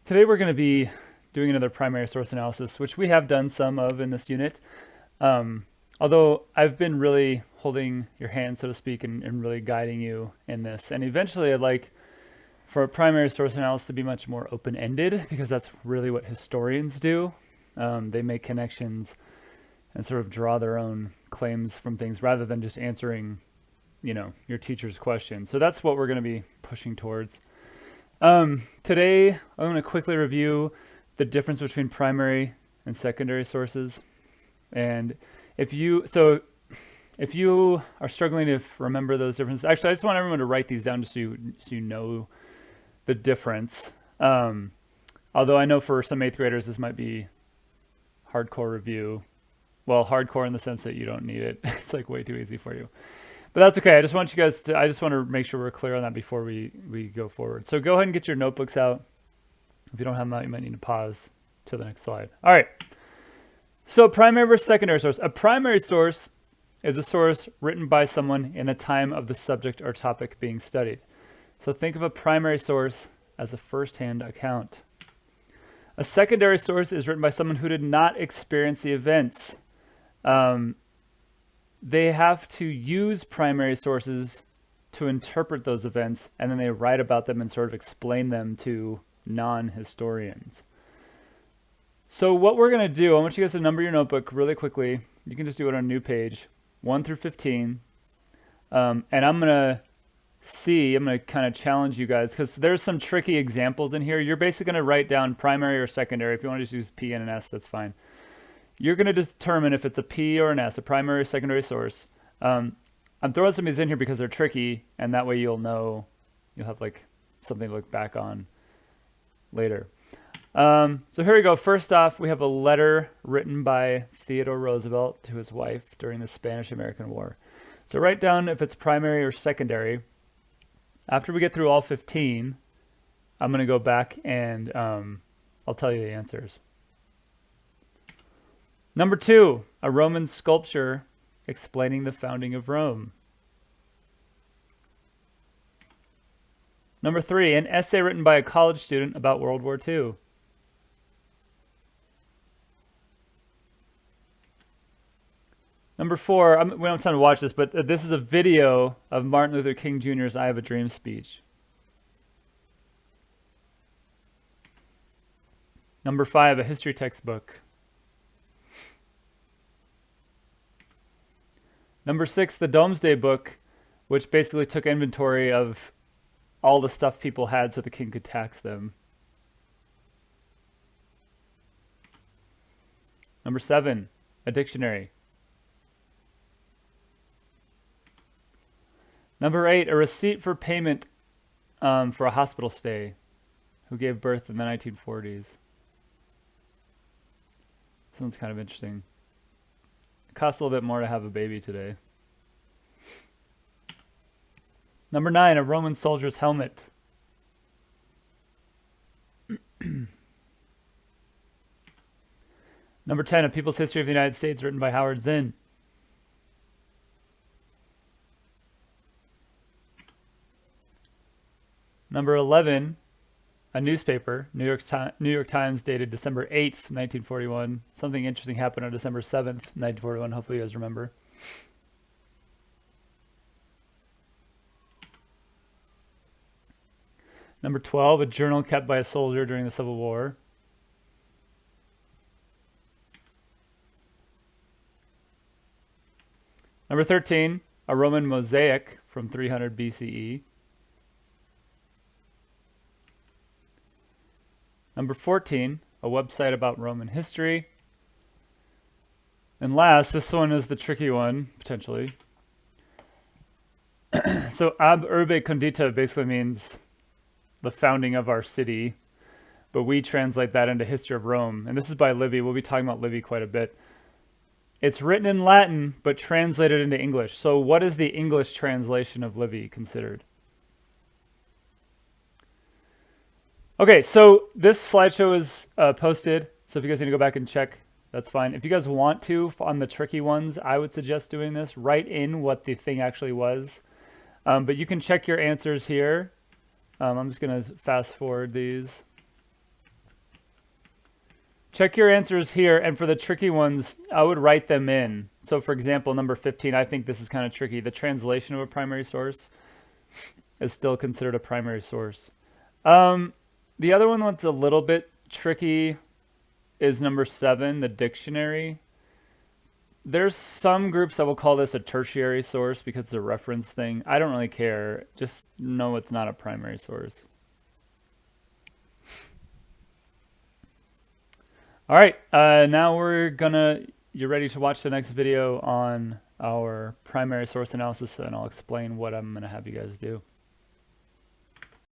Today we're going to be doing another primary source analysis, which we have done some of in this unit. Although I've been really holding your hand, so to speak, and really guiding you in this. And eventually I'd like for a primary source analysis to be much more open-ended, because that's really what historians do. They make connections and sort of draw their own claims from things rather than just answering, your teacher's questions. So that's what we're going to be pushing towards. Today, I'm going to quickly review the difference between primary and secondary sources. And if you are struggling to remember those differences, actually, I just want everyone to write these down just so you know the difference. Although I know for some 8th graders, this might be hardcore review. Well, hardcore in the sense that you don't need it. It's like way too easy for you. But that's okay. I just want to make sure we're clear on that before we go forward. So go ahead and get your notebooks out. If you don't have them out, you might need to pause to the next slide. All right. So primary versus secondary source. A primary source is a source written by someone in the time of the subject or topic being studied. So think of a primary source as a first-hand account. A secondary source is written by someone who did not experience the events. They have to use primary sources to interpret those events, and then they write about them and sort of explain them to non-historians. So what we're going to do, I want you guys to number your notebook really quickly. You can just do it on a new page, 1 through 15. And I'm going to kind of challenge you guys, because there's some tricky examples in here. You're basically going to write down primary or secondary. If you want to just use P and an S, that's fine. You're going to determine if it's a P or an S, a primary or secondary source. I'm throwing some of these in here because they're tricky, and that way you'll have like something to look back on later. So here we go. First off, we have a letter written by Theodore Roosevelt to his wife during the Spanish-American War. So write down if it's primary or secondary. After we get through all 15, I'm going to go back and I'll tell you the answers. Number 2, a Roman sculpture explaining the founding of Rome. Number 3, an essay written by a college student about World War II. Number 4, we don't have time to watch this, but this is a video of Martin Luther King Jr.'s I Have a Dream speech. Number 5, a history textbook. Number 6, the Domesday Book, which basically took inventory of all the stuff people had so the king could tax them. Number 7, a dictionary. Number 8, a receipt for payment for a hospital stay. Who gave birth in the 1940s? This one's kind of interesting. It costs a little bit more to have a baby today. Number 9, a Roman soldier's helmet. Number 10, A People's History of the United States, written by Howard Zinn. Number 11, a newspaper, New York Times, dated December 8th, 1941. Something interesting happened on December 7th, 1941. Hopefully you guys remember. Number 12, a journal kept by a soldier during the Civil War. Number 13, a Roman mosaic from 300 BCE. Number 14, a website about Roman history. And last, this one is the tricky one, potentially. So ab urbe condita basically means the founding of our city, but we translate that into History of Rome. And this is by Livy. We'll be talking about Livy quite a bit. It's written in Latin, but translated into English. So what is the English translation of Livy considered? Okay, so this slideshow is posted, so if you guys need to go back and check, that's fine. If you guys want to, on the tricky ones, I would suggest doing this. Write in what the thing actually was. But you can check your answers here. I'm just going to fast forward these. Check your answers here, and for the tricky ones, I would write them in. So for example, number 15, I think this is kind of tricky. The translation of a primary source is still considered a primary source. The other one that's a little bit tricky is number 7, the dictionary. There's some groups that will call this a tertiary source because it's a reference thing. I don't really care. Just know it's not a primary source. All right, now you're ready to watch the next video on our primary source analysis, and I'll explain what I'm gonna have you guys do.